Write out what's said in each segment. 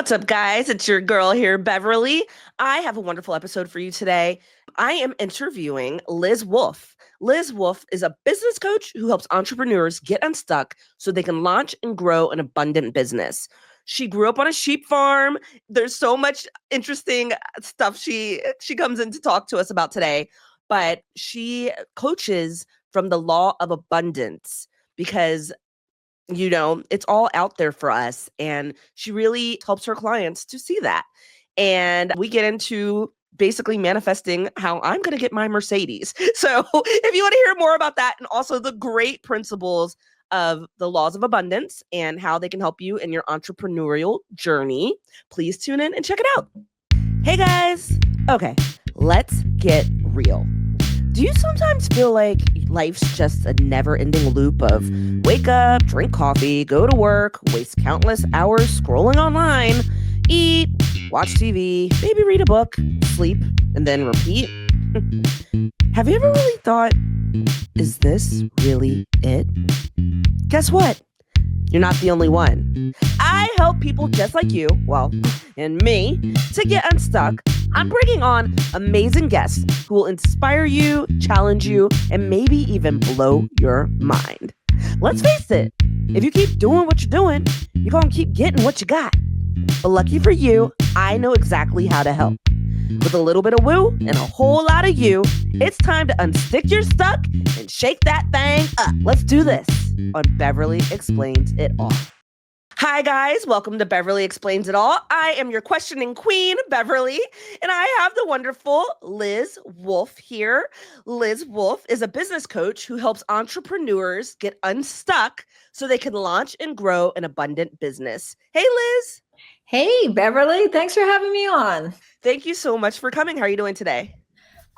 What's up, guys? It's your girl here, Beverly. I have a wonderful episode for you today. I am interviewing Liz Wolfe. Liz Wolfe is a business coach who helps entrepreneurs get unstuck so they can launch and grow an abundant business. She grew up on a sheep farm. There's so much interesting stuff she comes in to talk to us about today, but she coaches from the law of abundance because it's all out there for us. And she really helps her clients to see that. And we get into basically manifesting how I'm going to get my Mercedes. So if you want to hear more about that and also the great principles of the laws of abundance and how they can help you in your entrepreneurial journey, please tune in and check it out. Hey guys. Okay, let's get real. Do you sometimes feel like life's just a never-ending loop of wake up, drink coffee, go to work, waste countless hours scrolling online, eat, watch TV, maybe read a book, sleep, and then repeat? Have you ever really thought, is this really it? Guess what? You're not the only one. I help people just like you, and me, to get unstuck. I'm bringing on amazing guests who will inspire you, challenge you, and maybe even blow your mind. Let's face it, if you keep doing what you're doing, you're going to keep getting what you got. But lucky for you, I know exactly how to help. With a little bit of woo and a whole lot of you, it's time to unstick your stuck and shake that thing up. Let's do this on Beverly Explains It All. Hi, guys. Welcome to Beverly Explains It All. I am your questioning queen, Beverly, and I have the wonderful Liz Wolfe here. Liz Wolfe is a business coach who helps entrepreneurs get unstuck so they can launch and grow an abundant business. Hey, Liz. Hey, Beverly. Thanks for having me on. Thank you so much for coming. How are you doing today?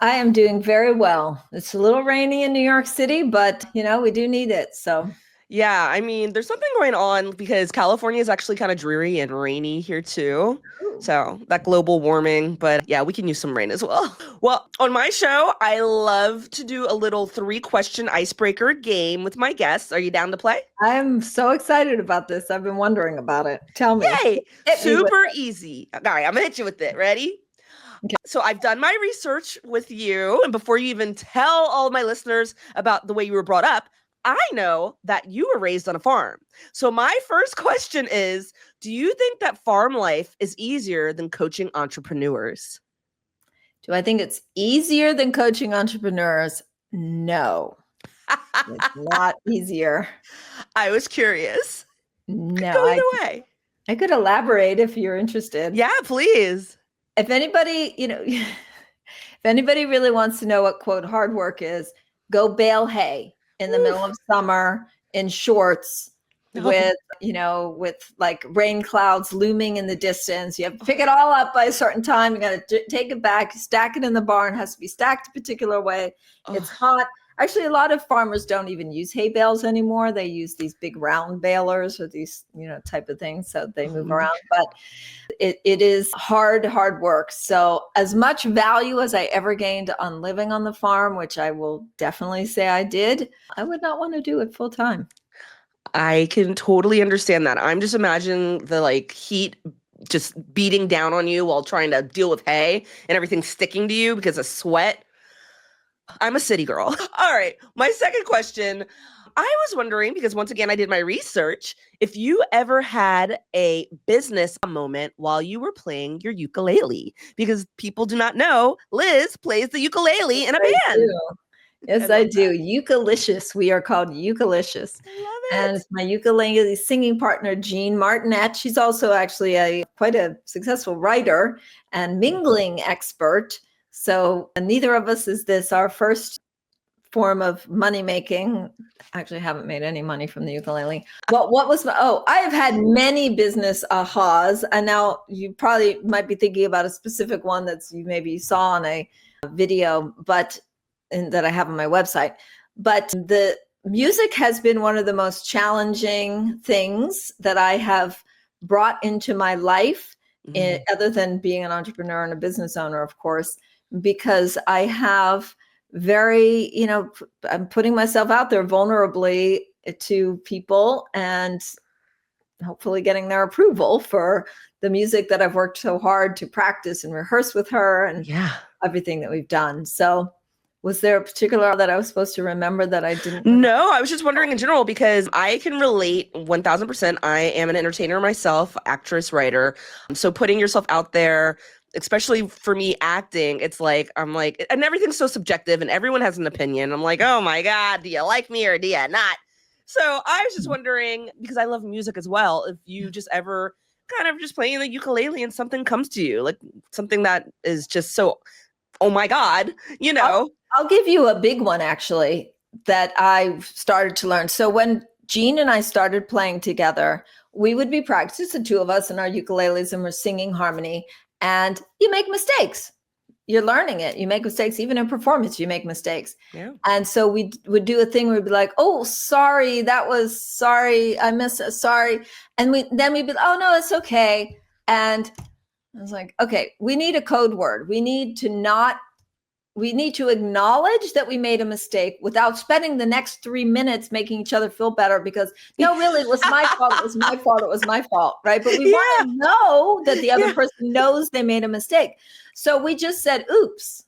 I am doing very well. It's a little rainy in New York City, but, we do need it. So, yeah, I mean, there's something going on because California is actually kind of dreary and rainy here too. So that global warming, but yeah, we can use some rain as well. Well, on my show, I love to do a little 3-question icebreaker game with my guests. Are you down to play? I'm so excited about this. I've been wondering about it. Tell me. Yay! Super easy. All right, I'm gonna hit you with it. Ready? Okay. So I've done my research with you, and before you even tell all of my listeners about the way you were brought up, I know that you were raised on a farm. So my first question is, do you think that farm life is easier than coaching entrepreneurs? Do I think it's easier than coaching entrepreneurs? No. It's not easier. I was curious. No. Go either way. I could elaborate if you're interested. Yeah, please. If anybody, if anybody really wants to know what, quote, hard work is, go bale hay in the middle of summer in shorts with like rain clouds looming in the distance. You have to pick it all up by a certain time. You got to take it back, stack it in the barn. It has to be stacked a particular way. It's hot. Actually, a lot of farmers don't even use hay bales anymore. They use these big round balers or these, type of things. So they move around, but it is hard work. So as much value as I ever gained on living on the farm, which I will definitely say I did, I would not want to do it full time. I can totally understand that. I'm just imagining the heat just beating down on you while trying to deal with hay and everything sticking to you because of sweat. I'm a city girl. All right. My second question, I was wondering, because once again, I did my research, if you ever had a business moment while you were playing your ukulele, because people do not know, Liz plays the ukulele in a band. Yes, I do. Ukulicious. We are called Ukulicious. I love it. And my ukulele singing partner, Jean Martinette, she's also actually quite a successful writer and mingling expert. So neither of us is our first form of money making. Actually, haven't made any money from the ukulele. What was I have had many business ahas, and now you probably might be thinking about a specific one you maybe saw on a video, and that I have on my website. But the music has been one of the most challenging things that I have brought into my life, other than being an entrepreneur and a business owner, of course, because I have I'm putting myself out there vulnerably to people, and hopefully getting their approval for the music that I've worked so hard to practice and rehearse with her and everything that we've done. So was there a particular that I was supposed to remember that I didn't remember? No, I was just wondering in general because I can relate 1000%. I am an entertainer myself, actress, writer. So putting yourself out there, especially for me acting, it's like, I'm like, and everything's so subjective and everyone has an opinion. I'm like, oh my God, do you like me or do you not? So I was just wondering, because I love music as well, if you just ever kind of just playing the ukulele and something comes to you, like something that is just so, oh my God, you know. I'll give you a big one, actually, that I started to learn. So when Jean and I started playing together, we would be practicing, the two of us and our ukuleles, and we're singing harmony. And you make mistakes. You're learning it. You make mistakes. Even in performance, you make mistakes. Yeah. And so we would do a thing where we'd be like, oh, sorry, sorry, I missed it, sorry. And then we'd be, oh, no, it's okay. And I was like, okay, we need a code word. We need to acknowledge that we made a mistake without spending the next 3 minutes making each other feel better because, no, really, it was my fault. It was my fault. It was my fault. Right. But we want to know that the other person knows they made a mistake. So we just said, oops.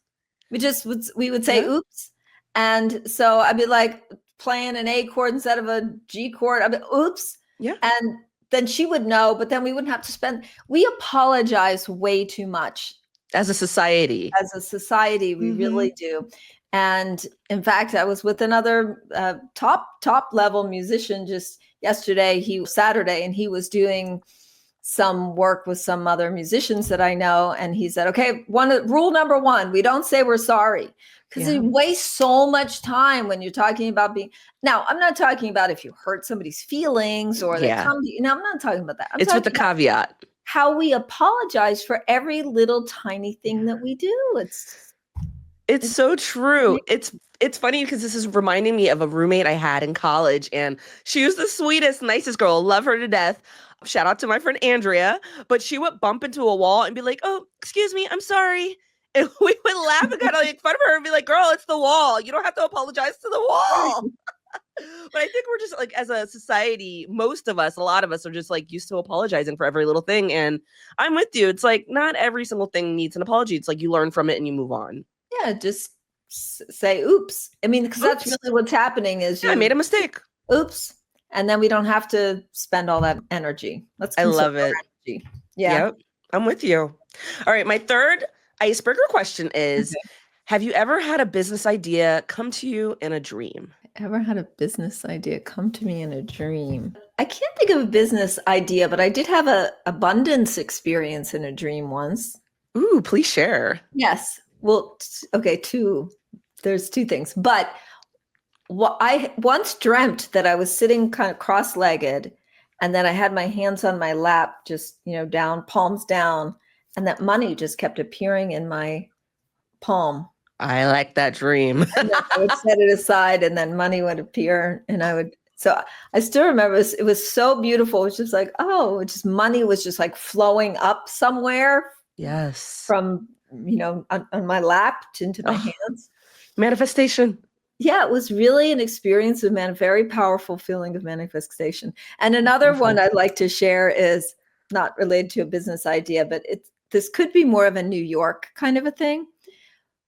We would say, oops. And so I'd be like playing an A chord instead of a G chord. I'd be, oops. Yeah. And then she would know, but then we wouldn't have to we apologize way too much. As a society. We really do. And in fact, I was with another top level musician just Saturday, and he was doing some work with some other musicians that I know. And he said, okay, rule number 1, we don't say we're sorry. Because it wastes so much time when you're talking about now, I'm not talking about if you hurt somebody's feelings or they come to you. No, I'm not talking about that. It's with the caveat. How we apologize for every little tiny thing that we do. It's so true. It's funny because this is reminding me of a roommate I had in college, and she was the sweetest, nicest girl. Love her to death. Shout out to my friend Andrea. But she would bump into a wall and be like, oh, excuse me, I'm sorry. And we would laugh and kind of make fun of her and be like, girl, it's the wall. You don't have to apologize to the wall. But I think we're just like, as a society, a lot of us are just like used to apologizing for every little thing. And I'm with you. It's like not every single thing needs an apology. It's like you learn from it and you move on. Yeah, just say oops. I mean, because that's really what's happening is I made a mistake. Oops. And then we don't have to spend all that energy. I love it. Energy. Yeah. Yep. I'm with you. All right. My third icebreaker question is, have you ever had a business idea come to you in a dream? Ever had a business idea come to me in a dream? I can't think of a business idea, but I did have an abundance experience in a dream once. Ooh, please share. Yes. Well, okay, there's 2 things. But I once dreamt that I was sitting kind of cross-legged, and then I had my hands on my lap, just, down, palms down, and that money just kept appearing in my palm. I like that dream. And then I would set it aside, and then money would appear, and so I still remember it was so beautiful. It was just like, money was just like flowing up somewhere. Yes. From, on my lap into my hands. Manifestation. Yeah, it was really an experience of very powerful feeling of manifestation. And another one I'd like to share is not related to a business idea, but this could be more of a New York kind of a thing.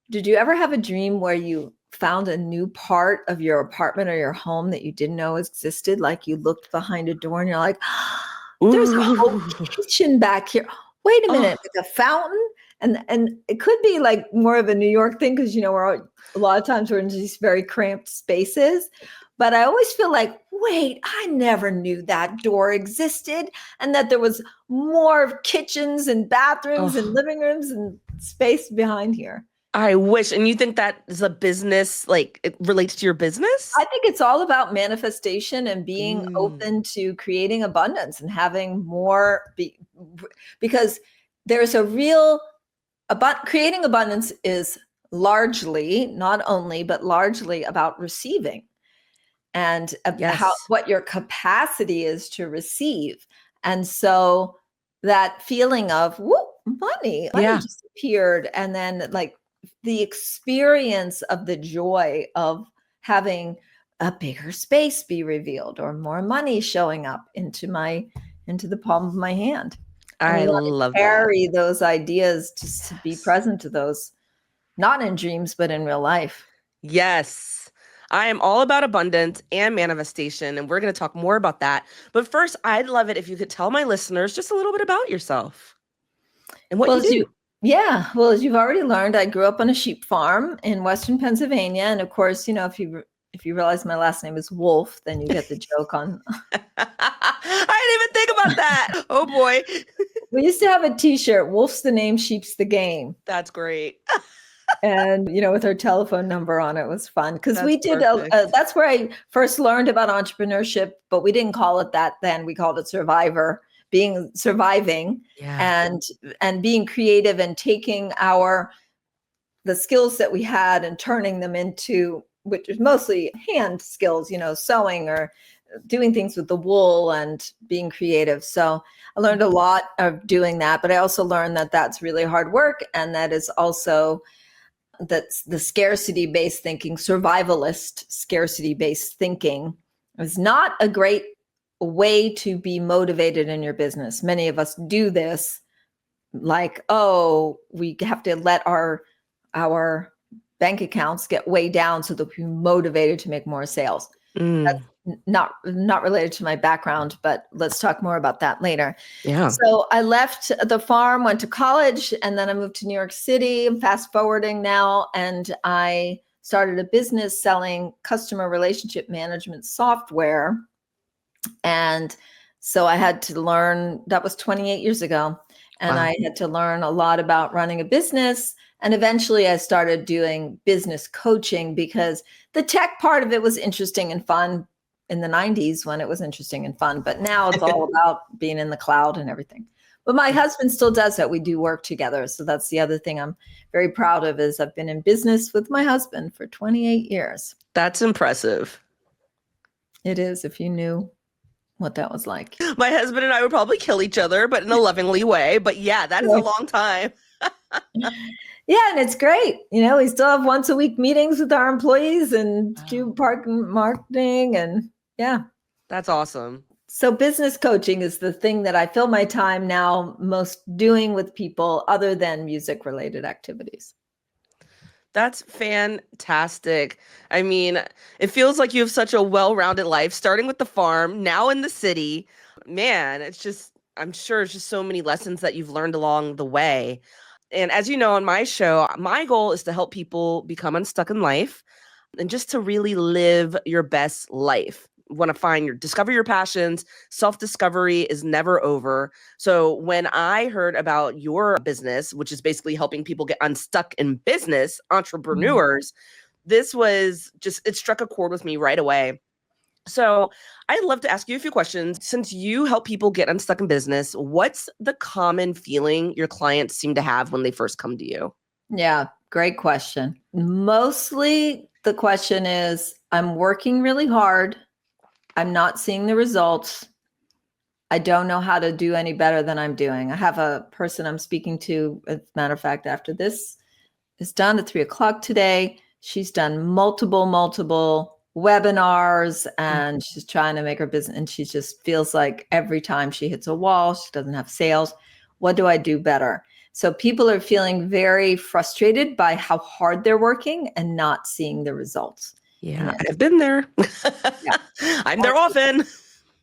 Did you ever have a dream where you found a new part of your apartment or your home that you didn't know existed? Like you looked behind a door and you're like, there's a whole kitchen back here. Wait a minute, like a fountain? And it could be like more of a New York thing because, a lot of times we're in these very cramped spaces. But I always feel like, wait, I never knew that door existed and that there was more kitchens and bathrooms and living rooms and space behind here. I wish. And you think that is a business, like it relates to your business? I think it's all about manifestation and being open to creating abundance and having more because there's a real creating abundance is largely, not only, but largely about receiving and what your capacity is to receive. And so that feeling of money just appeared, and then like the experience of the joy of having a bigger space be revealed or more money showing up into my into the palm of my hand. And I we want love to that. carry those ideas just to be present to those, not in dreams, but in real life. Yes. I am all about abundance and manifestation, and we're going to talk more about that. But first, I'd love it if you could tell my listeners just a little bit about yourself and what Well, you do. well, as you've already learned, I grew up on a sheep farm in Western Pennsylvania. And of course, if you realize my last name is Wolfe, then you get the joke on. I didn't even think about that. Oh boy. We used to have a t-shirt, Wolf's the name, sheep's the game. That's great. And, with her telephone number on it was fun because we That's did, perfect. that's where I first learned about entrepreneurship, but we didn't call it that then. We called it surviving Yeah. and being creative and taking the skills that we had and turning them into, which is mostly hand skills, sewing or doing things with the wool and being creative. So I learned a lot of doing that, but I also learned that that's really hard work. And that's the scarcity-based thinking, survivalist scarcity-based thinking is not a great way to be motivated in your business. Many of us do this like, oh, we have to let our bank accounts get way down so that we're motivated to make more sales. That's not related to my background, but let's talk more about that later. Yeah. So I left the farm, went to college, and then I moved to New York City. I'm fast forwarding now, and I started a business selling customer relationship management software. And so I had to learn, that was 28 years ago. And Wow. I had to learn a lot about running a business. And eventually I started doing business coaching because the tech part of it was interesting and fun in the 90s when it was interesting and fun. But now it's all about being in the cloud and everything. But my husband still does that. We do work together. So that's the other thing I'm very proud of is I've been in business with my husband for 28 years. That's impressive. It is, if you knew what that was like. My husband and I would probably kill each other, but in a lovingly way. But yeah, that is a long time. Yeah, and it's great. We still have once a week meetings with our employees and do marketing and yeah. That's awesome. So business coaching is the thing that I fill my time now most doing with people other than music related activities. That's fantastic. I mean, it feels like you have such a well-rounded life, starting with the farm, now in the city. Man, I'm sure it's just so many lessons that you've learned along the way. And as you know, on my show, my goal is to help people become unstuck in life and just to really live your best life. Want to discover your passions. Self-discovery is never over. So when I heard about your business, which is basically helping people get unstuck in business, entrepreneurs, it struck a chord with me right away. So I'd love to ask you a few questions. Since you help people get unstuck in business, what's the common feeling your clients seem to have when they first come to you? Yeah, great question. Mostly the question is, I'm working really hard. I'm not seeing the results. I don't know how to do any better than I'm doing. I have a person I'm speaking to, as a matter of fact, after this is done at 3:00 today. She's done multiple webinars and she's trying to make her business. And she just feels like every time she hits a wall, she doesn't have sales. What do I do better? So people are feeling very frustrated by how hard they're working and not seeing the results. Yeah, I've been there. Yeah. I'm there often.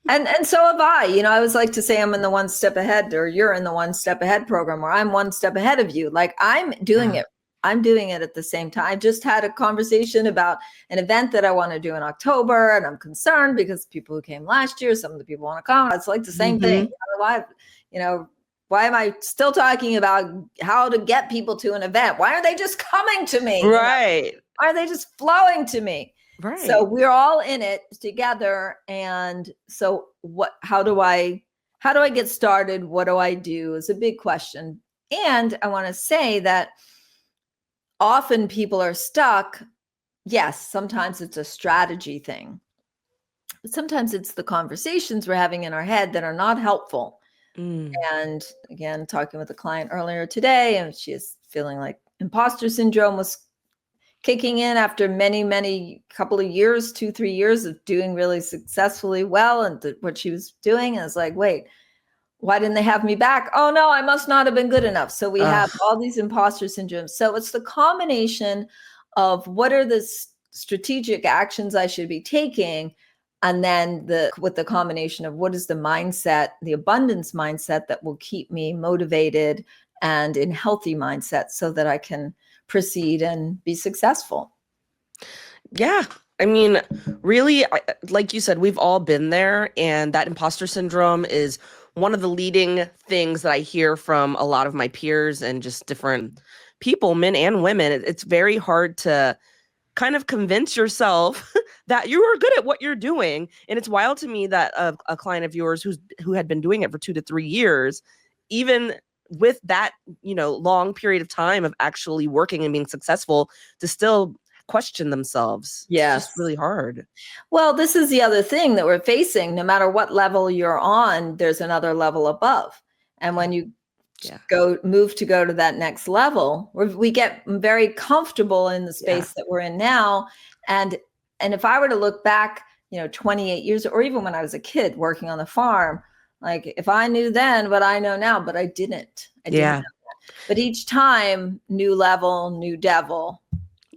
And so have I. I always like to say I'm in the one step ahead, or you're in the one step ahead program, or I'm one step ahead of you. Like I'm doing it. I'm doing it at the same time. I just had a conversation about an event that I want to do in October, and I'm concerned because people who came last year, some of the people want to come. It's like the same thing. Why am I still talking about how to get people to an event? Why are they just coming to me? Right. Why are they just flowing to me? Right. So we're all in it together. And so how do I get started? What do I do is a big question. And I want to say that often people are stuck. Yes, sometimes it's a strategy thing. But sometimes it's the conversations we're having in our head that are not helpful. And again, talking with a client earlier today, and she is feeling like imposter syndrome was kicking in after many couple of years, 2-3 years of doing really successfully well and what she was doing. And it's like, wait, why didn't they have me back? Oh no, I must not have been good enough. So we have Ugh. all these imposter syndromes. So it's the combination of what are the strategic actions I should be taking, and then with the combination of what is the mindset, the abundance mindset that will keep me motivated and in healthy mindset so that I can proceed and be successful. Yeah. I mean, really, like you said, we've all been there. And that imposter syndrome is one of the leading things that I hear from a lot of my peers and just different people, men and women. It's very hard to kind of convince yourself that you are good at what you're doing. And it's wild to me that a client of yours who had been doing it for 2 to 3 years, even with that, long period of time of actually working and being successful, to still question themselves. It's just Yes. really hard. Well, this is the other thing that we're facing. No matter what level you're on, there's another level above. And when you Yeah. move to go to that next level, we get very comfortable in the space Yeah. that we're in now. And if I were to look back, 28 years, or even when I was a kid working on the farm, like if I knew then what I know now, but I didn't. Yeah. Know that. But each time, new level, new devil.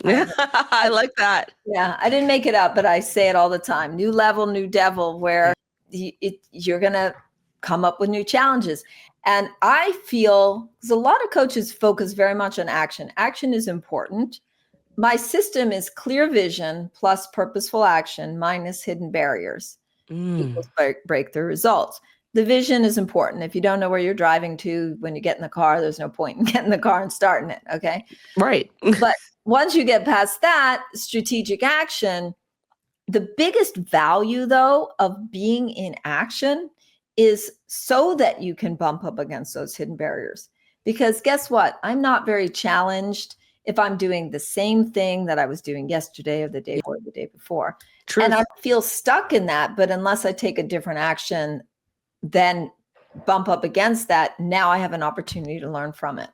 Yeah. I like that. Yeah, I didn't make it up, but I say it all the time. New level, new devil, where you're going to come up with new challenges. And I feel, because a lot of coaches focus very much on action. Action is important. My system is clear vision plus purposeful action minus hidden barriers equals breakthrough results. The vision is important. If you don't know where you're driving to when you get in the car, there's no point in getting in the car and starting it. Okay. Right. But once you get past that, strategic action, the biggest value, though, of being in action is so that you can bump up against those hidden barriers. Because guess what? I'm not very challenged if I'm doing the same thing that I was doing yesterday or the day before, the day before. Truth. And I feel stuck in that. But unless I take a different action, then bump up against that, now I have an opportunity to learn from it.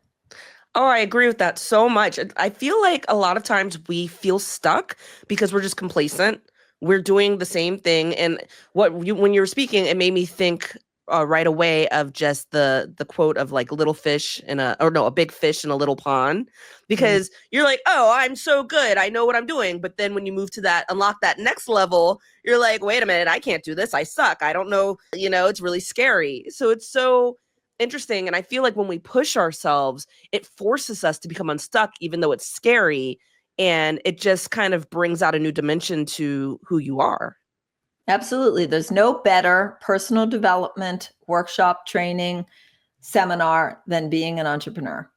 Oh, I agree with that so much. I feel like a lot of times we feel stuck because we're just complacent. We're doing the same thing. And when you were speaking, it made me think right away of just the quote of like little fish a big fish in a little pond, because you're like, oh, I'm so good. I know what I'm doing. But then when you move to unlock that next level, you're like, wait a minute, I can't do this. I suck. I don't know. It's really scary. So it's so interesting. And I feel like when we push ourselves, it forces us to become unstuck, even though it's scary. And it just kind of brings out a new dimension to who you are. Absolutely. There's no better personal development workshop, training, seminar than being an entrepreneur.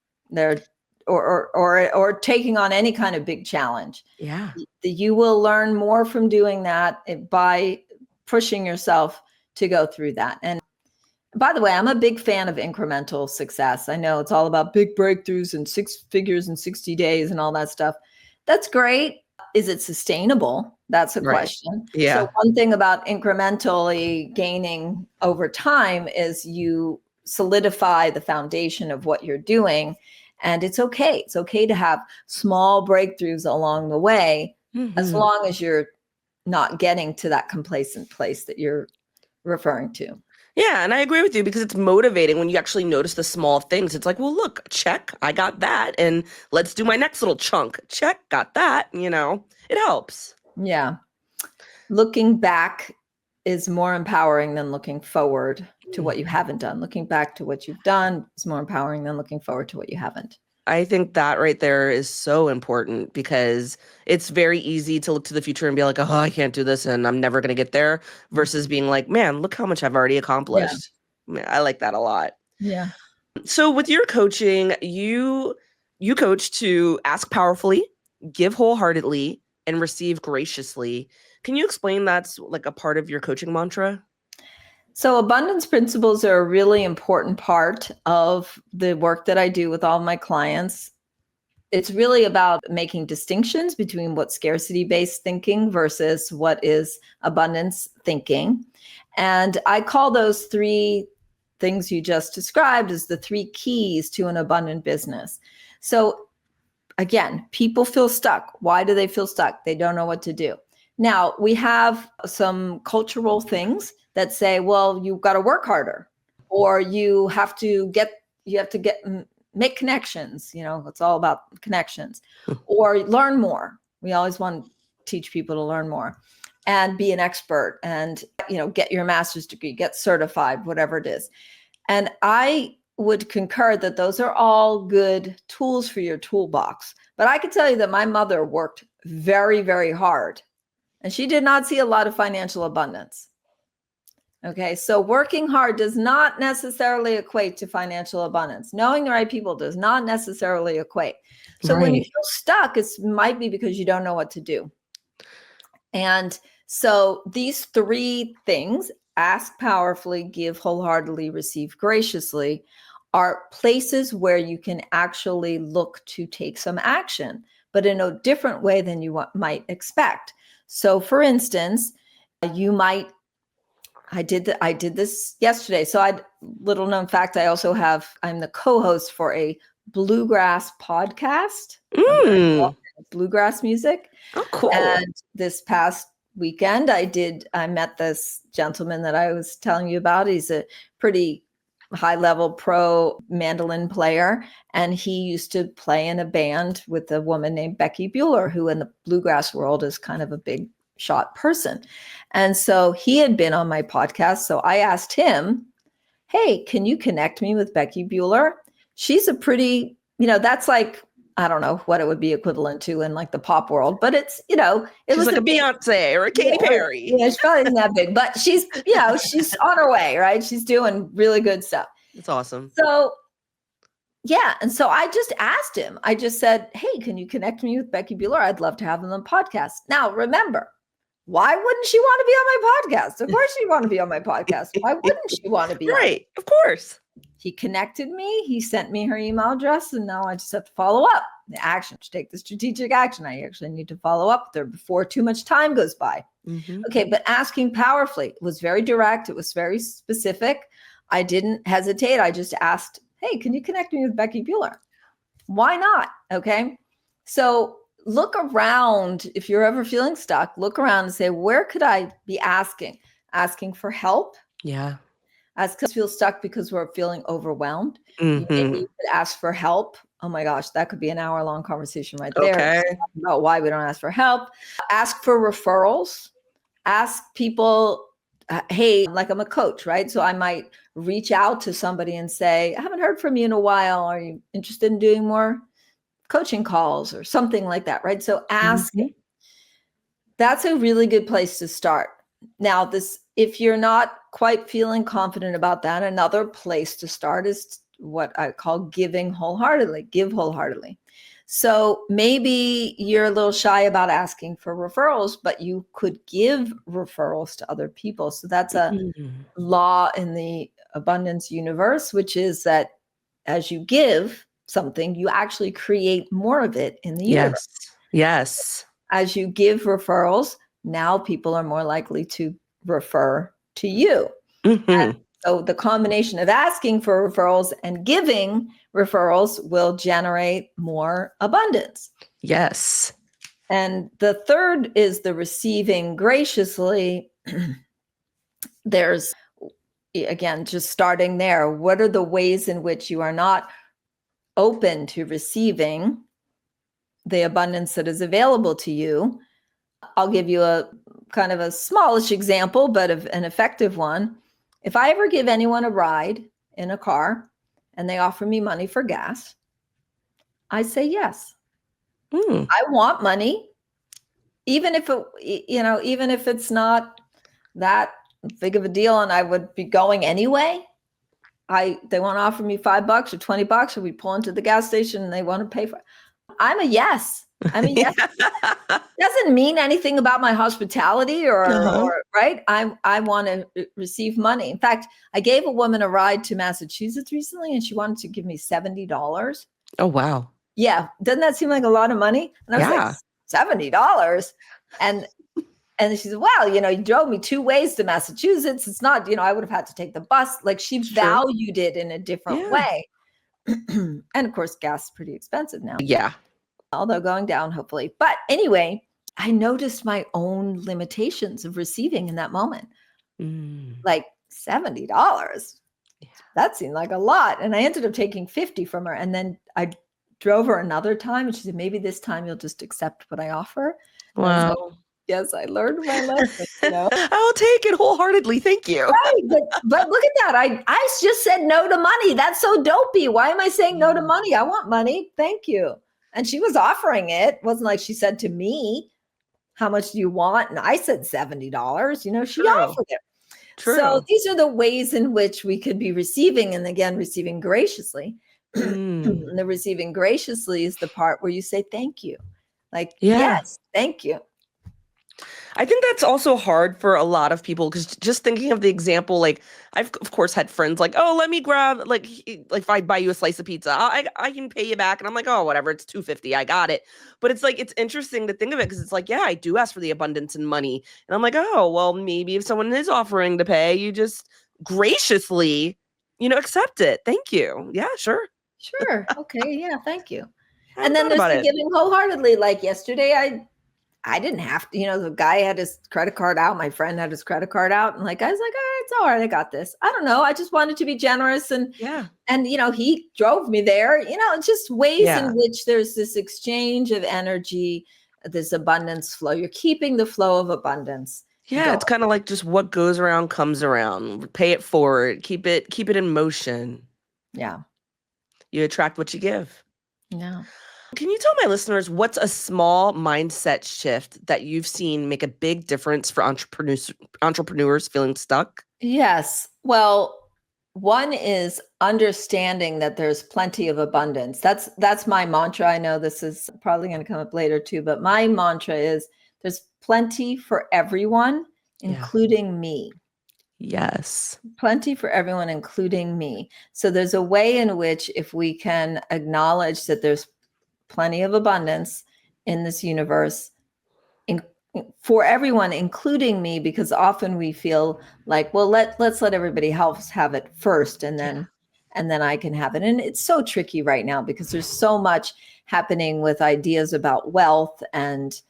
Or taking on any kind of big challenge. Yeah. You will learn more from doing that by pushing yourself to go through that. And by the way, I'm a big fan of incremental success. I know it's all about big breakthroughs and 6 figures in 60 days and all that stuff. That's great. Is it sustainable? That's a question. Yeah. So one thing about incrementally gaining over time is you solidify the foundation of what you're doing. And it's okay. It's okay to have small breakthroughs along the way, as long as you're not getting to that complacent place that you're referring to. Yeah, and I agree with you, because it's motivating when you actually notice the small things. It's like, well, look, check, I got that. And let's do my next little chunk. Check, got that. It helps. Yeah. Looking back is more empowering than looking forward to what you haven't done. Looking back to what you've done is more empowering than looking forward to what you haven't. I think that right there is so important, because it's very easy to look to the future and be like, oh, I can't do this and I'm never going to get there, versus being like, man, look how much I've already accomplished. Yeah. I like that a lot. Yeah. So with your coaching, you coach to ask powerfully, give wholeheartedly, and receive graciously. Can you explain that's like a part of your coaching mantra? So abundance principles are a really important part of the work that I do with all my clients. It's really about making distinctions between what's scarcity-based thinking versus what is abundance thinking. And I call those 3 things you just described as the 3 keys to an abundant business. So again, people feel stuck. Why do they feel stuck? They don't know what to do. Now, we have some cultural things that say, well, you've got to work harder. or you have to make connections. It's all about connections, or learn more. We always want to teach people to learn more and be an expert and, get your master's degree, get certified, whatever it is. And I would concur that those are all good tools for your toolbox. But I can tell you that my mother worked very, very hard, and she did not see a lot of financial abundance. Okay, so working hard does not necessarily equate to financial abundance. Knowing the right people does not necessarily equate. So when you feel stuck, it might be because you don't know what to do. And so these three things, ask powerfully, give wholeheartedly, receive graciously, are places where you can actually look to take some action, but in a different way than you might expect. So for instance, you might, I did this yesterday. So little known fact, I'm the co-host for a bluegrass podcast. Bluegrass music. Oh, cool. And this past weekend, I met this gentleman that I was telling you about. He's a pretty high-level pro mandolin player, and he used to play in a band with a woman named Becky Bueller, who in the bluegrass world is kind of a big shot person. And so he had been on my podcast. So I asked him, hey, can you connect me with Becky Bueller? She's a pretty, that's like, I don't know what it would be equivalent to in like the pop world, but it's, it she's was like a Beyonce or a Katy Perry. Yeah, she's probably not that big, but she's, she's on her way, right? She's doing really good stuff. That's awesome. So, yeah. And so I just asked him, I just said, hey, can you connect me with Becky Bueller? I'd love to have them on the podcast. Now, remember, why wouldn't she want to be on my podcast? Of course she'd want to be on my podcast. Why wouldn't she want to be right? Of course. He connected me. He sent me her email address, and now I just have to follow up. The action, to take the strategic action. I actually need to follow up with her before too much time goes by. Mm-hmm. Okay, but asking powerfully was very direct. It was very specific. I didn't hesitate. I just asked, hey, can you connect me with Becky Bueller? Why not? Okay, so look around. If you're ever feeling stuck, look around and say, where could I be asking? Asking for help. Yeah. Ask us feel stuck because we're feeling overwhelmed. Mm-hmm. Maybe you could ask for help. Oh my gosh, that could be an hour-long conversation right there. Okay. About why we don't ask for help. Ask for referrals. Ask people, hey, like I'm a coach, right? So I might reach out to somebody and say, I haven't heard from you in a while. Are you interested in doing more coaching calls or something like that, right? So ask. Mm-hmm. That's a really good place to start. Now, if you're not quite feeling confident about that, another place to start is what I call giving wholeheartedly. Give wholeheartedly. So maybe you're a little shy about asking for referrals, but you could give referrals to other people. So that's a law in the abundance universe, which is that as you give something, you actually create more of it in the universe. Yes. As you give referrals, now people are more likely to refer to you. Mm-hmm. So the combination of asking for referrals and giving referrals will generate more abundance. Yes. And the third is the receiving graciously. There's, again, just starting there. What are the ways in which you are not open to receiving the abundance that is available to you? I'll give you a kind of a smallish example, but an effective one. If I ever give anyone a ride in a car and they offer me money for gas, I say yes. I want money, even if it's not that big of a deal and I would be going anyway. They want to offer me $5 or $20, or we pull into the gas station and they want to pay for it. I'm a yes. I mean, yes. Doesn't mean anything about my hospitality or right. I want to receive money. In fact, I gave a woman a ride to Massachusetts recently, and she wanted to give me $70. Oh, wow. Yeah. Doesn't that seem like a lot of money? And I was like, $70. And she said, well, you drove me 2 ways to Massachusetts. It's not, I would have had to take the bus. Like she valued it in a different way. And of course, gas is pretty expensive now. Yeah. Although going down, hopefully. But anyway, I noticed my own limitations of receiving in that moment. Like $70. That seemed like a lot. And I ended up taking 50 from her. And then I drove her another time and she said, maybe this time you'll just accept what I offer. And I was like, Wow. yes, I learned my lesson. I'll take it wholeheartedly. Thank you. Right. But look at that. I just said no to money. That's so dopey. Why am I saying no to money? I want money. Thank you. And she was offering it. It wasn't like she said to me, how much do you want? And I said $70. She offered it. True. So these are the ways in which we could be receiving, and again, receiving graciously. The receiving graciously is the part where you say thank you. Like, yes, thank you. I think that's also hard for a lot of people because just thinking of the example, like I've of course had friends like, oh, let me grab like if I buy you a slice of pizza, I can pay you back, and I'm like, oh, whatever, it's $2.50, I got it. But it's like it's interesting to think of it because it's like, yeah, I do ask for the abundance in money, and I'm like, oh, well, maybe if someone is offering to pay, you just graciously, accept it. Thank you. Yeah, sure. Sure. Okay. Yeah. Thank you. I And then there's the it. giving wholeheartedly. Like yesterday, I didn't have to, the guy had his credit card out. My friend had his credit card out. And like, I was like, all right, it's all right. I got this. I don't know. I just wanted to be generous. And he drove me there, it's just ways in which there's this exchange of energy, this abundance flow. You're keeping the flow of abundance. Yeah. It's kind of like just what goes around comes around. Pay it forward. Keep it in motion. Yeah. You attract what you give. Yeah. Can you tell my listeners what's a small mindset shift that you've seen make a big difference for entrepreneurs feeling stuck? Yes. Well, one is understanding that there's plenty of abundance. That's my mantra. I know this is probably going to come up later too, but my mantra is there's plenty for everyone, including me. Yes. Plenty for everyone, including me. So there's a way in which if we can acknowledge that there's plenty of abundance in this universe for everyone, including me, because often we feel like, well, let's let everybody else have it first, and then I can have it. And it's so tricky right now because there's so much happening with ideas about wealth and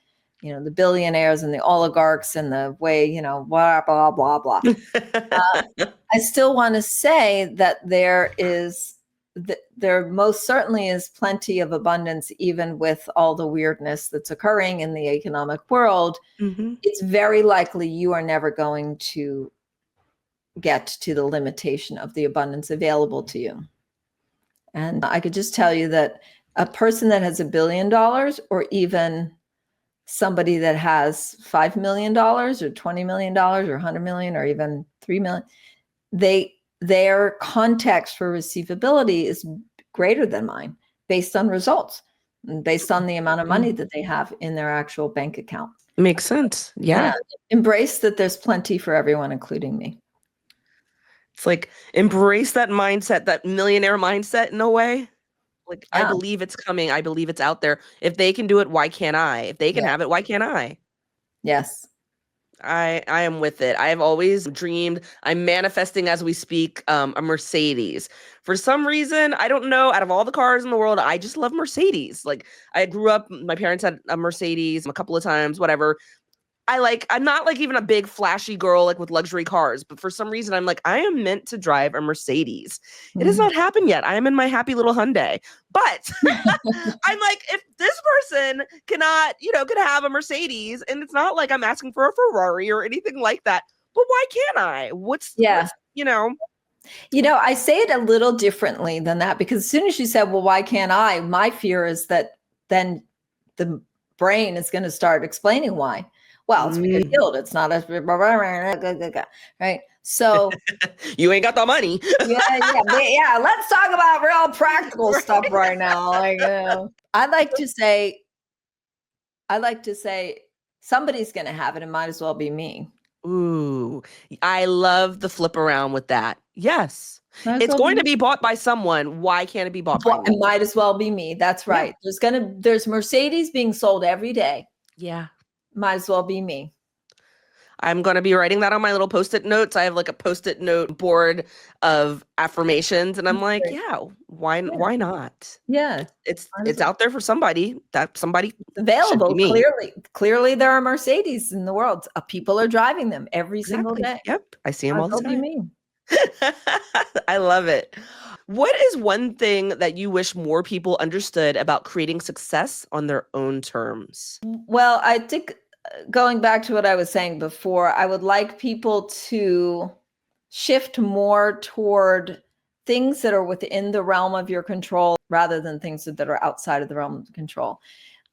the billionaires and the oligarchs and the way, blah, blah, blah, blah. I still want to say that there most certainly is plenty of abundance, even with all the weirdness that's occurring in the economic world. Mm-hmm. It's very likely you are never going to get to the limitation of the abundance available to you. And I could just tell you that a person that has $1 billion, or even somebody that has $5 million or $20 million or $100 million or even $3 million, their context for receivability is greater than mine based on results and based on the amount of money that they have in their actual bank account. Makes sense. Yeah. Embrace that there's plenty for everyone, including me. It's like embrace that mindset, that millionaire mindset in a way. Like, I believe it's coming. I believe it's out there. If they can do it, why can't I? If they can have it, why can't I? Yes. I am with it. I have always dreamed, I'm manifesting as we speak, a Mercedes. For some reason, I don't know, out of all the cars in the world, I just love Mercedes. Like, I grew up, my parents had a Mercedes a couple of times, whatever. I'm not like even a big flashy girl, like with luxury cars, but for some reason I'm like, I am meant to drive a Mercedes. Mm-hmm. It has not happened yet. I am in my happy little Hyundai, but I'm like, if this person cannot, could have a Mercedes, and it's not like I'm asking for a Ferrari or anything like that, but why can't I? What's I say it a little differently than that, because as soon as you said, well, why can't I? My fear is that then the brain is going to start explaining why. Well, it's because guilt. It's not as right. So you ain't got the money. yeah. Let's talk about real practical stuff right now. Like, I like to say, somebody's going to have it. It might as well be me. Ooh, I love the flip around with that. Yes. It's going to be bought by someone. Why can't it be bought by me? It might as well be me. That's right. Yeah. There's Mercedes being sold every day. Yeah. Might as well be me. I'm going to be writing that on my little Post-it notes. I have like a Post-it note board of affirmations, and I'm like, why not? Yeah. It's out there for somebody. That somebody available. Clearly there are Mercedes in the world. People are driving them every single day. Yep. I see them all the time. Me. I love it. What is one thing that you wish more people understood about creating success on their own terms? Well, I think going back to what I was saying before, I would like people to shift more toward things that are within the realm of your control rather than things that are outside of the realm of control.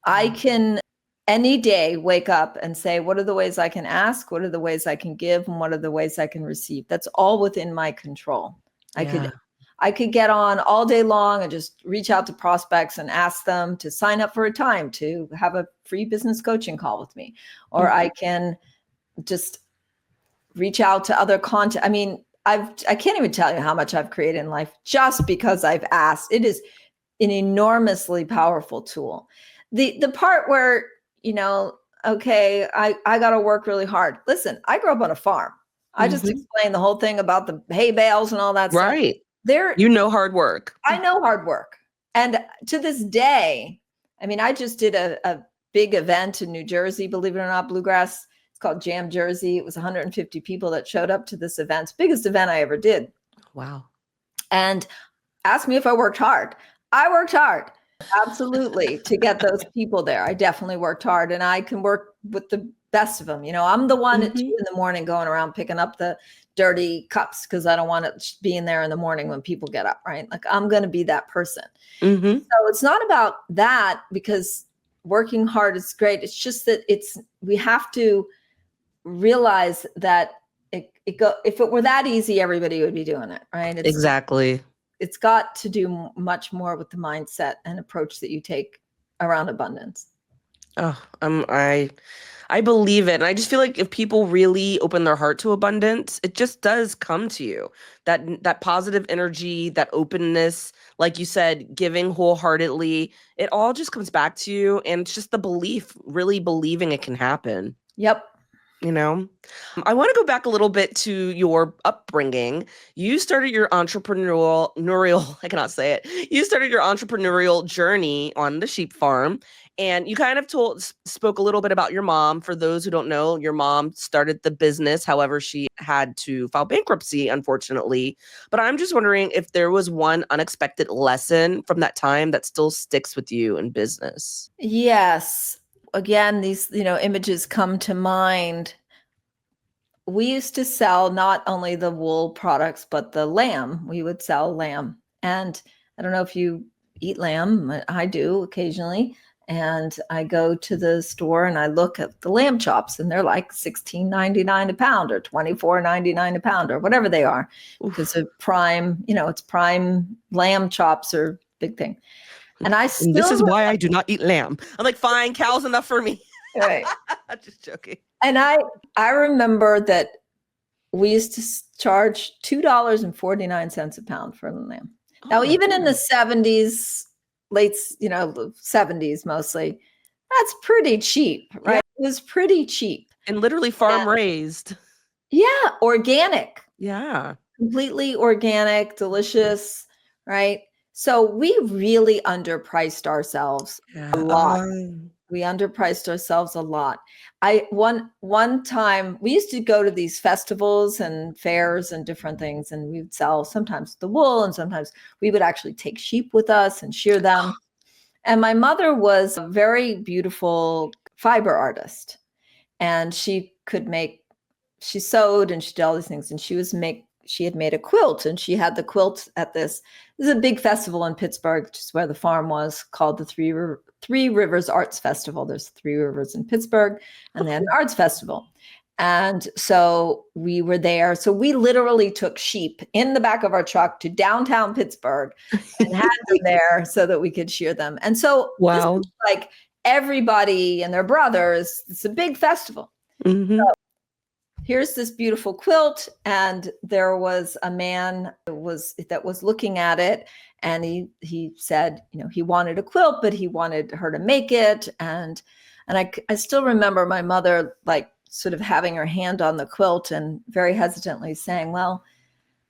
I can any day wake up and say, what are the ways I can ask? What are the ways I can give? And what are the ways I can receive? That's all within my control. Yeah. I could get on all day long and just reach out to prospects and ask them to sign up for a time to have a free business coaching call with me. Or I can just reach out to other content. I mean, I can't even tell you how much I've created in life just because I've asked. It is an enormously powerful tool. The part where, okay, I got to work really hard. Listen, I grew up on a farm. I just explained the whole thing about the hay bales and all that stuff. Right. Hard work. I know hard work. And to this day, I mean, I just did a big event in New Jersey, believe it or not, Bluegrass. It's called Jam Jersey. It was 150 people that showed up to this event. Biggest event I ever did. Wow. And asked me if I worked hard. I worked hard. Absolutely. To get those people there. I definitely worked hard, and I can work with the best of them. I'm the one at 2 a.m. going around picking up the dirty cups because I don't want it being there in the morning when people get up, right? Like I'm going to be that person. So it's not about that, because working hard is great. It's just that we have to realize that if it were that easy, everybody would be doing it, right? Exactly. It's got to do much more with the mindset and approach that you take around abundance. Oh, I believe it. And I just feel like if people really open their heart to abundance, it just does come to you. That positive energy, that openness, like you said, giving wholeheartedly, it all just comes back to you. And it's just the belief, really believing it can happen. Yep. I want to go back a little bit to your upbringing. You started your I cannot say it. You started your entrepreneurial journey on the sheep farm, and you kind of spoke a little bit about your mom. For those who don't know, your mom started the business. However, she had to file bankruptcy, unfortunately. But I'm just wondering if there was one unexpected lesson from that time that still sticks with you in business. Yes. Again, these, images come to mind. We used to sell not only the wool products, but the lamb. We would sell lamb. And I don't know if you eat lamb. I do occasionally. And I go to the store and I look at the lamb chops, and they're like $16.99 a pound or $24.99 a pound or whatever they are. Because of prime, it's prime lamb chops are big thing. And this is why I do not eat lamb. I'm like, fine, cow's enough for me. Right. Just joking. And I remember that we used to charge $2.49 a pound for the lamb. Now, even in the 70s, late, 70s mostly, that's pretty cheap, right? Yeah. It was pretty cheap. And literally farm raised. Yeah, organic. Yeah. Completely organic, delicious, right? So we really underpriced ourselves a lot. We underpriced ourselves a lot. One time we used to go to these festivals and fairs and different things, and we would sell sometimes the wool, and sometimes we would actually take sheep with us and shear them. And my mother was a very beautiful fiber artist, and she sewed and she did all these things, and she had made a quilt, and she had the quilt at this is a big festival in Pittsburgh, which is where the farm was, called the Three Rivers Arts Festival. There's 3 rivers in Pittsburgh, and they had an arts festival. And so we were there. So we literally took sheep in the back of our truck to downtown Pittsburgh and had them there so that we could shear them. And so this was like everybody and their brothers. It's a big festival. So here's this beautiful quilt, and there was a man that was looking at it, and he said, he wanted a quilt, but he wanted her to make it. And I still remember my mother like sort of having her hand on the quilt and very hesitantly saying, well,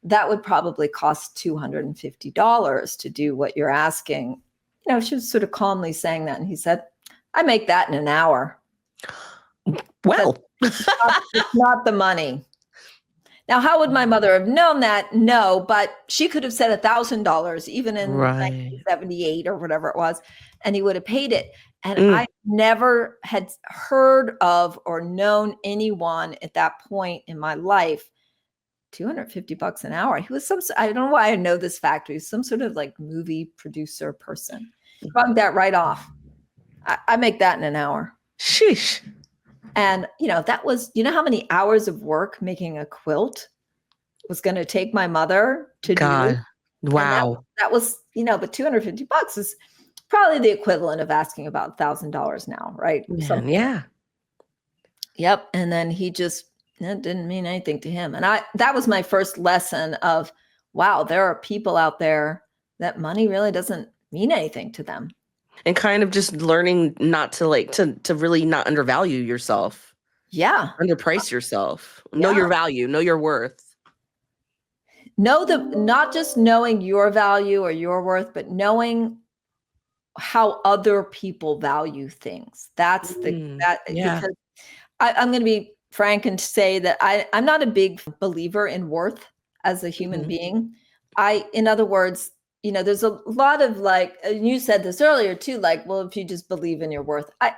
that would probably cost $250 to do what you're asking. She was sort of calmly saying that, and he said, I make that in an hour. Well, it's not the money. Now, how would my mother have known that? No, but she could have said $1,000 even in Right. 1978 or whatever it was, and he would have paid it. And Mm. I never had heard of or known anyone at that point in my life, $250 an hour. He was I don't know why I know this fact. He was some sort of like movie producer person. Shrugged that right off. I make that in an hour. Sheesh. And, that was, how many hours of work making a quilt was going to take my mother to God. do. Wow. And that was, but $250 is probably the equivalent of asking about $1,000 now, right? Man, yeah. Yep. And then that didn't mean anything to him. And that was my first lesson of, wow, there are people out there that money really doesn't mean anything to them. And kind of just learning not to to really not undervalue yourself. Yeah. Underprice yourself. Know your value, know your worth. Not just knowing your value or your worth, but knowing how other people value things. That's because I'm going to be frank and say that I'm not a big believer in worth as a human being. In other words, there's a lot of and you said this earlier too, well, if you just believe in your worth, I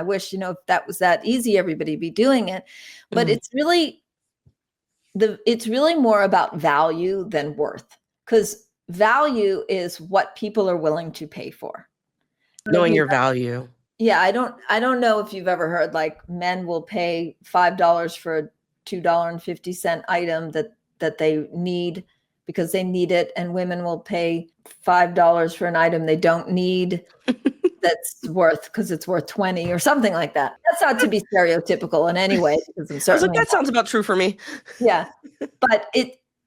wish, if that was that easy, everybody be doing it. But it's really more about value than worth, because value is what people are willing to pay for. Knowing your value. Yeah. I don't know if you've ever heard, men will pay $5 for a $2.50 item that they need because they need it. And women will pay $5 for an item they don't need because it's worth 20 or something like that. That's not to be stereotypical in any way, because I'm certainly that sounds about true for me. Yeah. But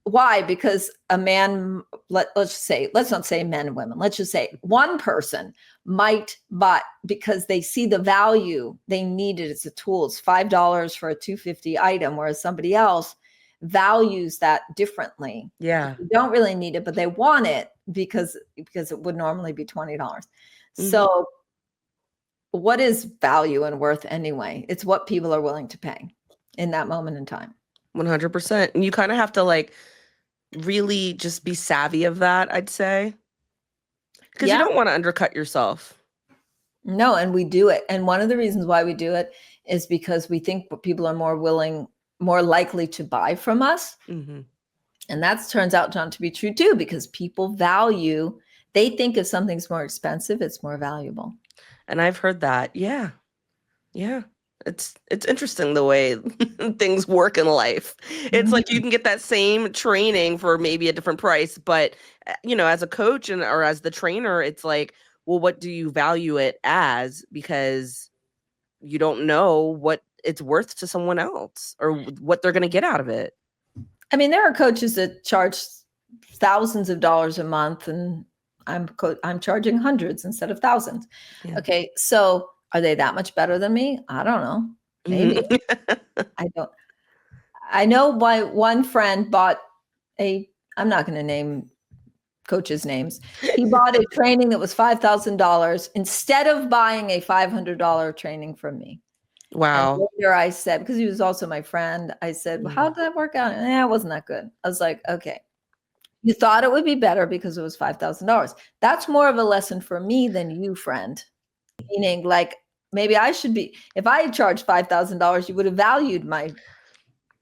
why? Because a man, let's not say men and women, let's just say one person might buy because they see the value, they need it as a tool. It's $5 for a $2.50 item, whereas somebody else values that differently. Yeah. They don't really need it, but they want it because it would normally be $20. So what is value and worth anyway? It's what people are willing to pay in that moment in time. 100%. And you kind of have to really just be savvy of that, I'd say. Because you don't want to undercut yourself. No, and we do it. And one of the reasons why we do it is because we think people are more likely to buy from us. And that turns out, John, to be true too, because people they think if something's more expensive, it's more valuable. And I've heard that. Yeah. Yeah. It's interesting the way things work in life. It's like you can get that same training for maybe a different price, but as a coach or as the trainer, it's like, well, what do you value it as? Because you don't know what it's worth to someone else or what they're going to get out of it. I mean, there are coaches that charge thousands of dollars a month, and I'm charging hundreds instead of thousands. Yeah. Okay, so are they that much better than me? I don't know. Maybe. I don't. I know why one friend bought I'm not going to name coaches' names. He bought a training that was $5,000 instead of buying a $500 training from me. Wow. And later I said, because he was also my friend, I said, well, how did that work out? It wasn't that good. I was like, okay. You thought it would be better because it was $5,000. That's more of a lesson for me than you, friend. Meaning, maybe I should be, if I had charged $5,000, you would have valued my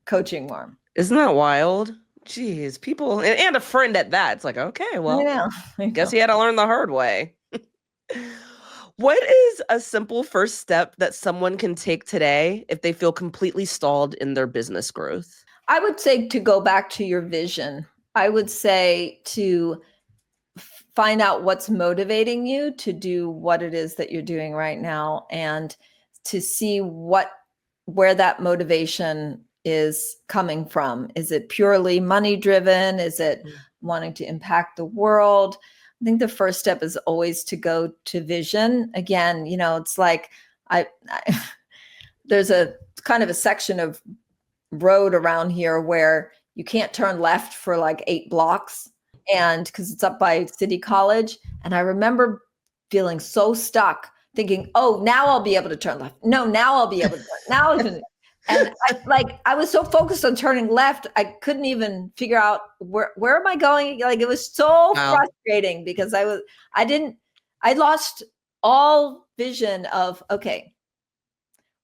coaching more. Isn't that wild? Jeez, people, and a friend at that. It's like, okay, well, I guess he had to learn the hard way. What is a simple first step that someone can take today if they feel completely stalled in their business growth? I would say to go back to your vision. I would say to find out what's motivating you to do what it is that you're doing right now, and to see where that motivation is coming from. Is it purely money driven? Is it wanting to impact the world? I think the first step is always to go to vision. Again, it's like there's a kind of a section of road around here where you can't turn left for 8 blocks, and because it's up by City College. And I remember feeling so stuck, thinking, oh, now I'll be able to turn left. No, now I'll be able to turn. And I was so focused on turning left, I couldn't even figure out where am I going? Like, it was so frustrating because I lost all vision of, okay,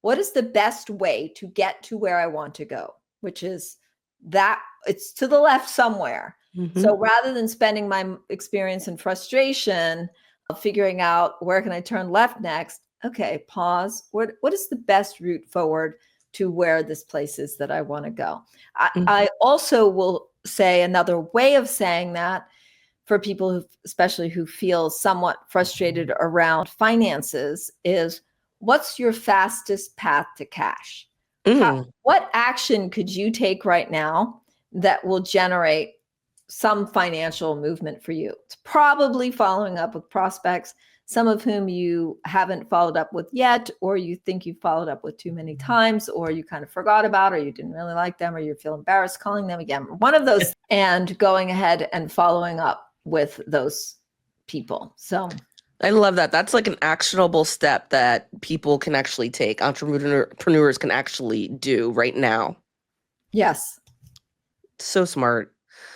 what is the best way to get to where I want to go? Which is that it's to the left somewhere. Mm-hmm. So rather than spending my experience in frustration of figuring out where can I turn left next, okay, pause. What is the best route forward to where this place is that I want to go? I also will say another way of saying that for people especially who feel somewhat frustrated around finances is, what's your fastest path to cash? What action could you take right now that will generate some financial movement for you? It's probably following up with prospects, some of whom you haven't followed up with yet, or you think you followed up with too many times, or you kind of forgot about, or you didn't really like them, or you feel embarrassed calling them again. One of those, and going ahead and following up with those people. So I love that. That's like an actionable step that people can actually take. Entrepreneurs can actually do right now. Yes. So smart.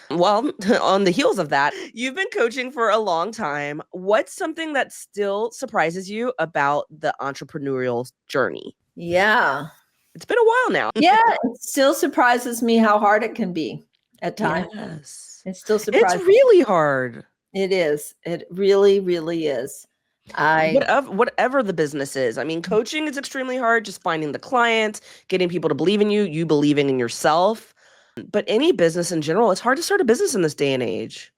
Well, on the heels of that, you've been coaching for a long time. What's something that still surprises you about the entrepreneurial journey? Yeah. It's been a while now. Yeah. It still surprises me how hard it can be at times. Yes. It still surprises It's really hard. It is. It really, really is. Whatever the business is. I mean, coaching is extremely hard, just finding the client, getting people to believe in you believing in yourself. But any business in general, it's hard to start a business in this day and age.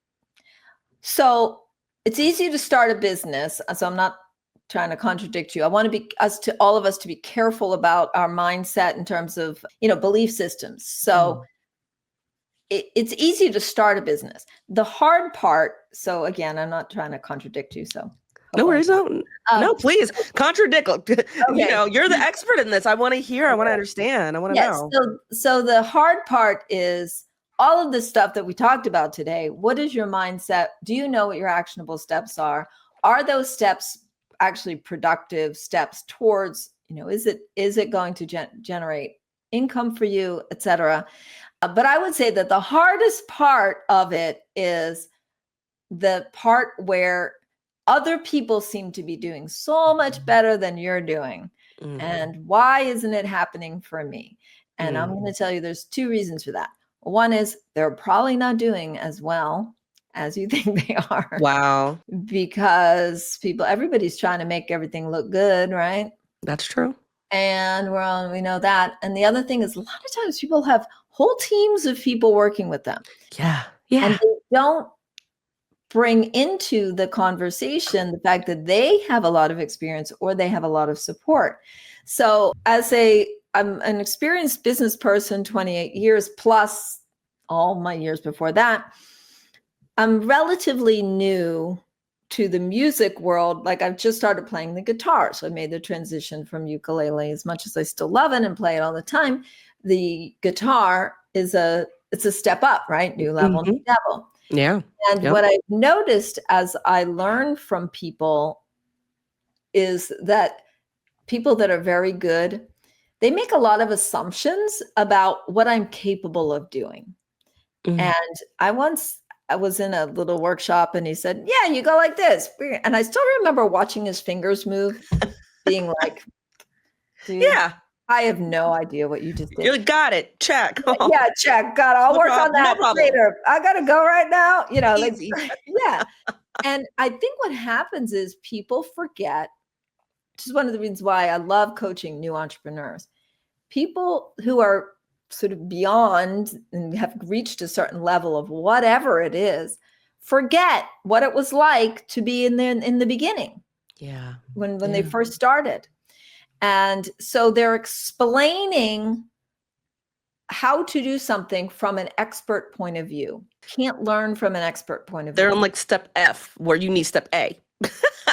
So it's easy to start a business. So I'm not trying to contradict you. I want all of us to be careful about our mindset in terms of, belief systems. So it's easy to start a business. The hard part, so again, I'm not trying to contradict you. So no worries. No, please contradict. Okay. You're the expert in this. I want to hear. I want to understand. I want to know. So the hard part is all of the stuff that we talked about today. What is your mindset? Do you know what your actionable steps are? Are those steps actually productive steps towards, is it going to generate income for you, et cetera? But I would say that the hardest part of it is the part where other people seem to be doing so much better than you're doing. And why isn't it happening for me? And I'm going to tell you there's two reasons for that. One is they're probably not doing as well as you think they are. Wow. Because everybody's trying to make everything look good, right? That's true. And we know that. And the other thing is, a lot of times people have whole teams of people working with them. Yeah. And they don't bring into the conversation the fact that they have a lot of experience or they have a lot of support. So I'm an experienced business person, 28 years plus all my years before that. I'm relatively new to the music world. Like, I've just started playing the guitar. So I made the transition from ukulele, as much as I still love it and play it all the time. The guitar it's a step up, right? New level, new level. Yeah. And what I've noticed as I learn from people is that people that are very good, they make a lot of assumptions about what I'm capable of doing. And I was in a little workshop and he said, yeah, you go like this. And I still remember watching his fingers move, being like, dude, yeah, I have no idea what you just did. You like, got it. Check. Yeah, check. Got it. I'll work on that later. I got to go right now. Easy. Yeah. And I think what happens is people forget. This is one of the reasons why I love coaching new entrepreneurs. People who are sort of beyond and have reached a certain level of whatever it is, forget what it was like to be in the beginning. Yeah. When they first started. And so they're explaining how to do something from an expert point of view. Can't learn from an expert point of view. They're on like step F where you need step A.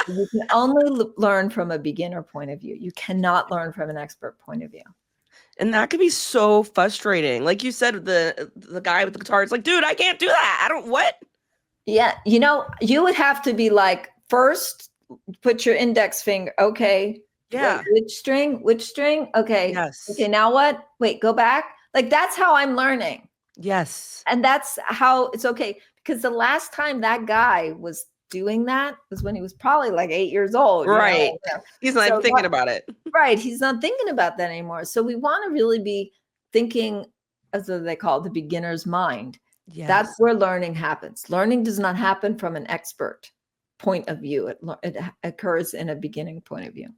You can only learn from a beginner point of view. You cannot learn from an expert point of view. And that can be so frustrating. Like you said, the guy with the guitar, it's like, dude, I can't do that. What? Yeah. You would have to be like, first, put your index finger. Okay. Yeah. Wait, which string? Which string? Okay. Yes. Okay, now what? Wait, go back. Like that's how I'm learning. Yes. And that's how it's okay. Because the last time that guy was doing that was when he was probably like 8 years old. Right. He's not even So thinking about it. right. He's not thinking about that anymore. So we want to really be thinking, as they call it, the beginner's mind. Yes. That's where learning happens. Learning does not happen from an expert point of view. It occurs in a beginning point of view.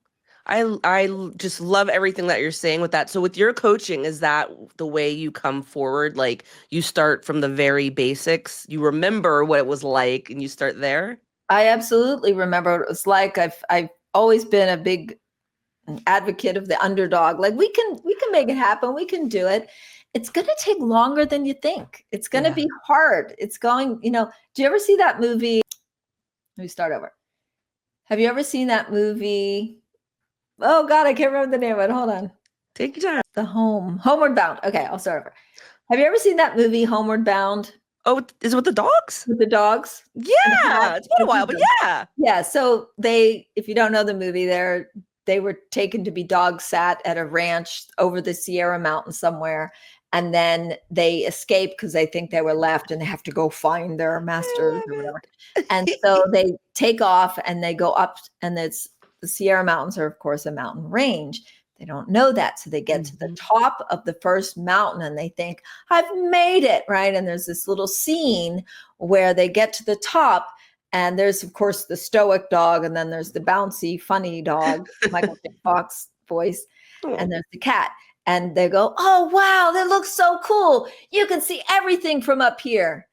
I just love everything that you're saying with that. So with your coaching, is that the way you come forward? Like you start from the very basics, you remember what it was like and you start there? I absolutely remember what it was like. I've always been a big advocate of the underdog. Like we can make it happen. We can do it. It's going to take longer than you think. It's going to be hard. It's going, do you ever see that movie? Let me start over. Have you ever seen that movie? Oh God, I can't remember the name of it. Hold on. Take your time. Homeward Bound. Okay, I'll start over. Have you ever seen that movie, Homeward Bound? Oh, is it with the dogs? With the dogs? Yeah, it's been a while, but yeah. Yeah, so if you don't know the movie, they were taken to be dog sat at a ranch over the Sierra Mountains somewhere. And then they escape because they think they were left and they have to go find their masters or whatever. And so they take off and they go up, and the Sierra Mountains are, of course, a mountain range. They don't know that. So they get to the top of the first mountain and they think, I've made it, right? And there's this little scene where they get to the top, and there's, of course, the stoic dog, and then there's the bouncy, funny dog, Michael J. Fox voice, and there's the cat. And they go, oh, wow, that looks so cool. You can see everything from up here.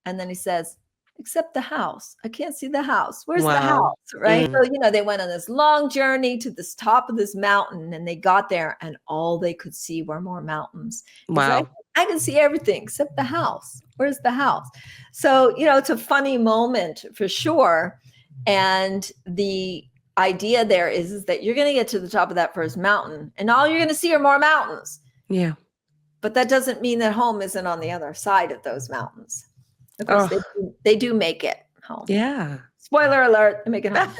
And then he says, except the house. I can't see the house. Where's the house? Right. So, they went on this long journey to this top of this mountain, and they got there and all they could see were more mountains. Wow. I can see everything except the house. Where's the house? So, it's a funny moment for sure. And the idea there is that you're going to get to the top of that first mountain and all you're going to see are more mountains. Yeah. But that doesn't mean that home isn't on the other side of those mountains. Of course, they do make it home. Yeah. Spoiler alert, they make it home.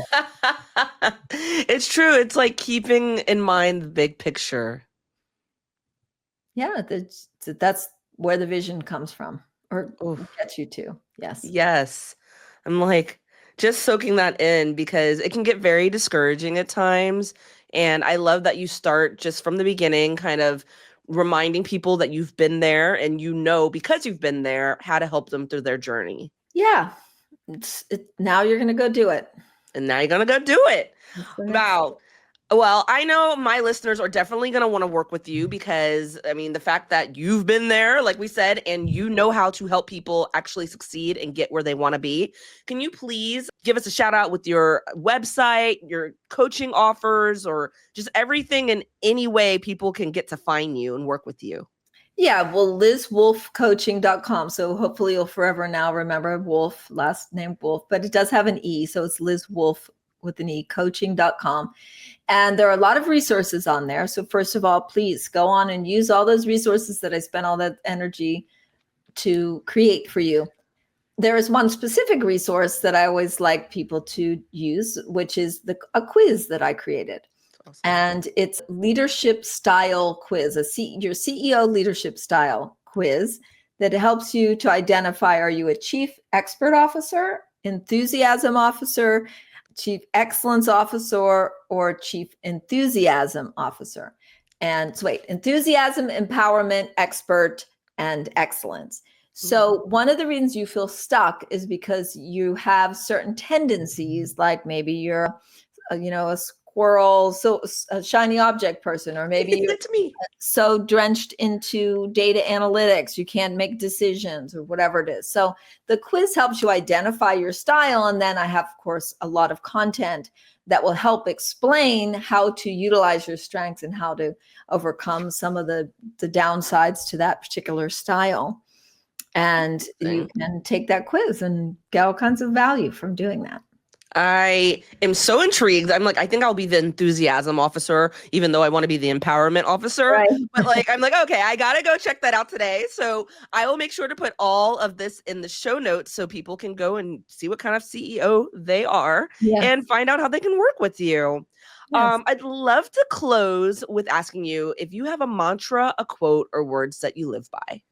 It's true. It's like keeping in mind the big picture. Yeah, that's where the vision comes from, or gets you to. Yes. Yes. I'm like just soaking that in because it can get very discouraging at times. And I love that you start just from the beginning, kind of reminding people that you've been there and because you've been there, how to help them through their journey. Yeah. Now you're going to go do it. And now you're going to go do it. Wow. Well, I know my listeners are definitely going to want to work with you because, the fact that you've been there, like we said, and you know how to help people actually succeed and get where they want to be. Can you please give us a shout out with your website, your coaching offers, or just everything in any way people can get to find you and work with you? Yeah, well, LizWolfeCoaching.com. So hopefully you'll forever now remember Wolfe, last name Wolfe, but it does have an E. So it's Liz Wolfe with an E, coaching.com. And there are a lot of resources on there. So first of all, please go on and use all those resources that I spent all that energy to create for you. There is one specific resource that I always like people to use, which is a quiz that I created. Awesome. And it's leadership style quiz, your CEO leadership style quiz that helps you to identify, are you a chief expert officer, enthusiasm officer, chief excellence officer, or chief enthusiasm officer? And so enthusiasm, empowerment, expert, and excellence. So one of the reasons you feel stuck is because you have certain tendencies, like maybe you're, a squirrel, so a shiny object person, or maybe you're so drenched into data analytics, you can't make decisions or whatever it is. So the quiz helps you identify your style. And then I have, of course, a lot of content that will help explain how to utilize your strengths and how to overcome some of the downsides to that particular style. And you can take that quiz and get all kinds of value from doing that. I am so intrigued. I'm like, I think I'll be the enthusiasm officer, even though I want to be the empowerment officer. Right. But I'm like, okay, I got to go check that out today. So I will make sure to put all of this in the show notes so people can go and see what kind of CEO they are and find out how they can work with you. Yes. I'd love to close with asking you if you have a mantra, a quote, or words that you live by.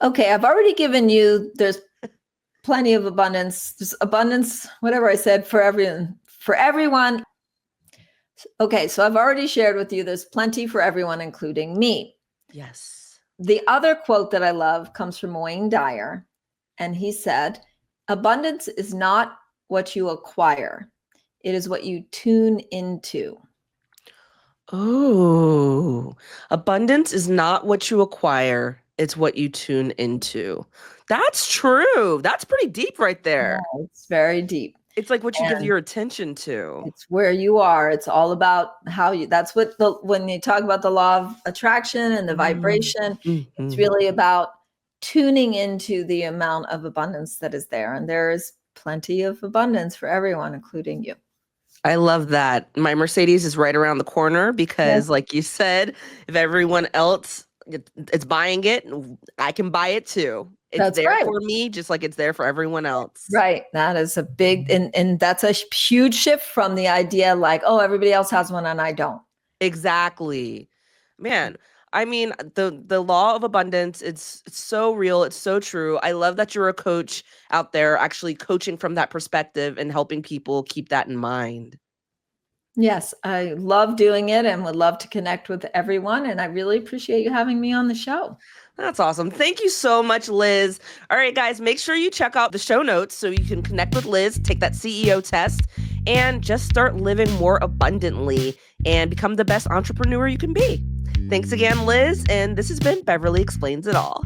Okay, I've already given you, there's plenty of abundance. There's abundance, whatever I said, for everyone. For everyone. Okay, so I've already shared with you there's plenty for everyone, including me. Yes. The other quote that I love comes from Wayne Dyer, and he said, abundance is not what you acquire. It is what you tune into. Oh, abundance is not what you acquire, it's what you tune into. That's true. That's pretty deep right there. Yeah, it's very deep. It's like what you give And your attention to. it's where you are. It's all about how you, that's what when you talk about the law of attraction and the vibration, it's really about tuning into the amount of abundance that is there. And there is plenty of abundance for everyone, including you. I love that. My Mercedes is right around the corner because, like you said, if everyone else is buying it, I can buy it too. It's That's there right. for me, just like it's there for everyone else. Right. That is a big, and that's a huge shift from the idea like, oh, everybody else has one and I don't. Exactly. Man, I mean, the law of abundance, it's so real. It's so true. I love that you're a coach out there actually coaching from that perspective and helping people keep that in mind. Yes, I love doing it and would love to connect with everyone. And I really appreciate you having me on the show. That's awesome. Thank you so much, Liz. All right, guys, make sure you check out the show notes so you can connect with Liz, take that CEO test, and just start living more abundantly and become the best entrepreneur you can be. Thanks again, Liz. And this has been Beverly Explains It All.